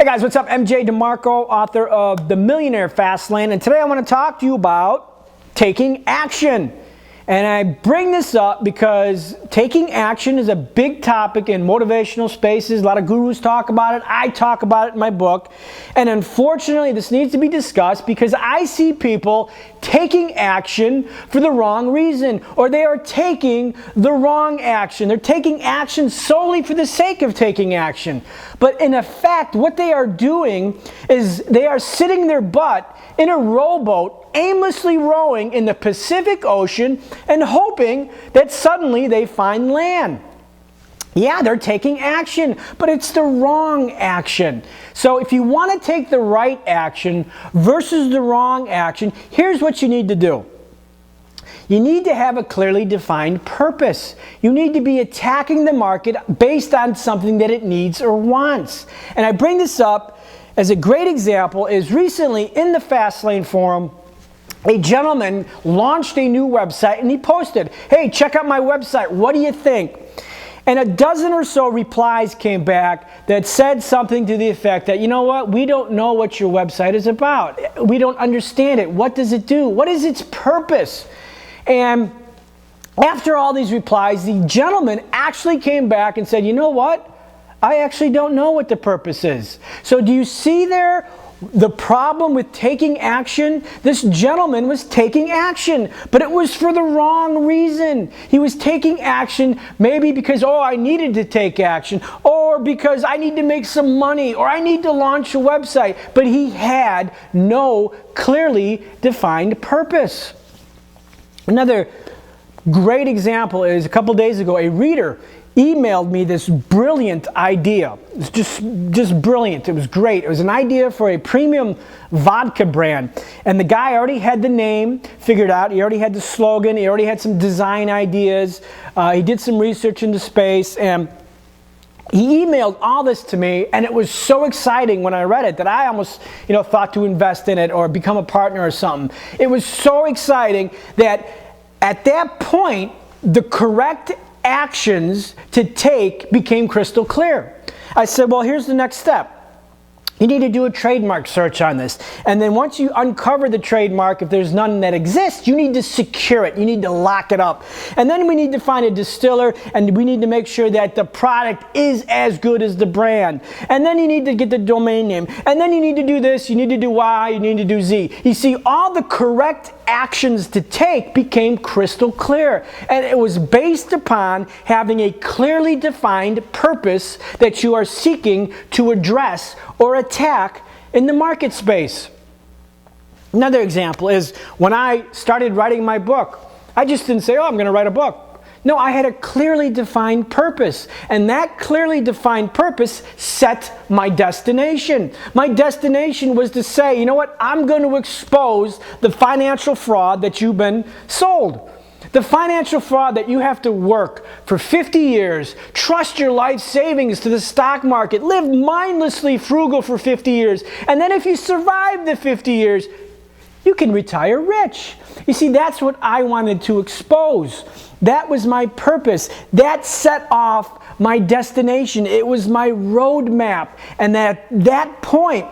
Hey guys, what's up? MJ DeMarco, author of The Millionaire Fastlane, and today I want to talk to you about taking action. And I bring this up because taking action is a big topic in motivational spaces. A lot of gurus talk about it. I talk about it in my book. And unfortunately, this needs to be discussed because I see people taking action for the wrong reason, or they are taking the wrong action. They're taking action solely for the sake of taking action. But in effect, what they are doing is they are sitting their butt in a rowboat, aimlessly rowing in the Pacific Ocean and hoping that suddenly they find land. Yeah, they're taking action, but it's the wrong action. So if you want to take the right action versus the wrong action, here's what you need to do. You need to have a clearly defined purpose. You need to be attacking the market based on something that it needs or wants. And I bring this up as a great example is recently in the Fastlane forum, a gentleman launched a new website and he posted, "Hey, check out my website. What do you think?" And a dozen or so replies came back that said something to the effect that, you know what, we don't know what your website is about. We don't understand it. What does it do? What is its purpose? And after all these replies, the gentleman actually came back and said, you know what? I actually don't know what the purpose is. So do you see there the problem with taking action? This gentleman was taking action, but it was for the wrong reason. He was taking action maybe because, oh, I needed to take action, or because I need to make some money, or I need to launch a website, but he had no clearly defined purpose. Another great example is a couple days ago, a reader emailed me this brilliant idea. It's just brilliant. It was great. It was an idea for a premium vodka brand. And the guy already had the name figured out. He already had the slogan. He already had some design ideas. He did some research into space. And he emailed all this to me, and it was so exciting when I read it that I almost, thought to invest in it or become a partner or something. It was so exciting that at that point, the correct actions to take became crystal clear. I said, well, here's the next step. You need to do a trademark search on this. And then once you uncover the trademark, if there's none that exists, you need to secure it. You need to lock it up. And then we need to find a distiller, and we need to make sure that the product is as good as the brand. And then you need to get the domain name. And then you need to do this, you need to do Y, you need to do Z. You see, all the correct actions to take became crystal clear. And it was based upon having a clearly defined purpose that you are seeking to address or attack in the market space. Another example is when I started writing my book, I just didn't say, oh, I'm going to write a book. No, I had a clearly defined purpose, and that clearly defined purpose set my destination. My destination was to say, you know what, I'm going to expose the financial fraud that you've been sold. The financial fraud that you have to work for 50 years, trust your life savings to the stock market, live mindlessly frugal for 50 years, and then if you survive the 50 years, you can retire rich. You see, that's what I wanted to expose. That was my purpose. That set off my destination. It was my roadmap. And at that point,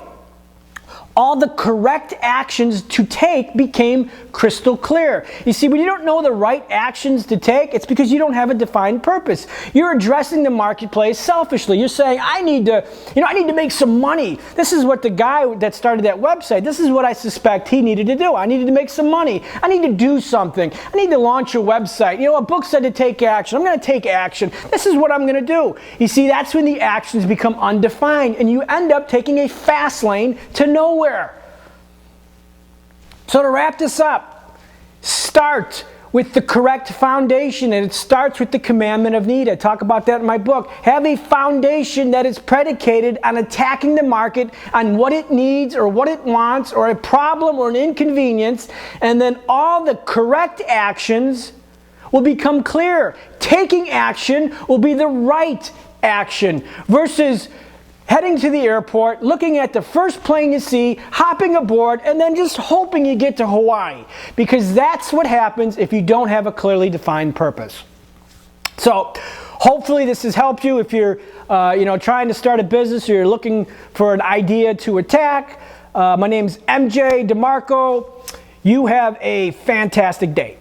all the correct actions to take became crystal clear. You see, when you don't know the right actions to take, it's because you don't have a defined purpose. You're addressing the marketplace selfishly. You're saying, I need to make some money. This is what the guy that started that website, this is what I suspect he needed to do. I needed to make some money. I need to do something. I need to launch a website. A book said to take action. I'm going to take action. This is what I'm going to do. You see, that's when the actions become undefined, and you end up taking a fast lane to nowhere. So to wrap this up, start with the correct foundation, and it starts with the commandment of need. I talk about that in my book. Have a foundation that is predicated on attacking the market on what it needs or what it wants or a problem or an inconvenience, and then all the correct actions will become clear. Taking action will be the right action versus heading to the airport, looking at the first plane you see, hopping aboard, and then just hoping you get to Hawaii. Because that's what happens if you don't have a clearly defined purpose. So Hopefully this has helped you if you're trying to start a business or you're looking for an idea to attack. My name's MJ DeMarco. You have a fantastic day.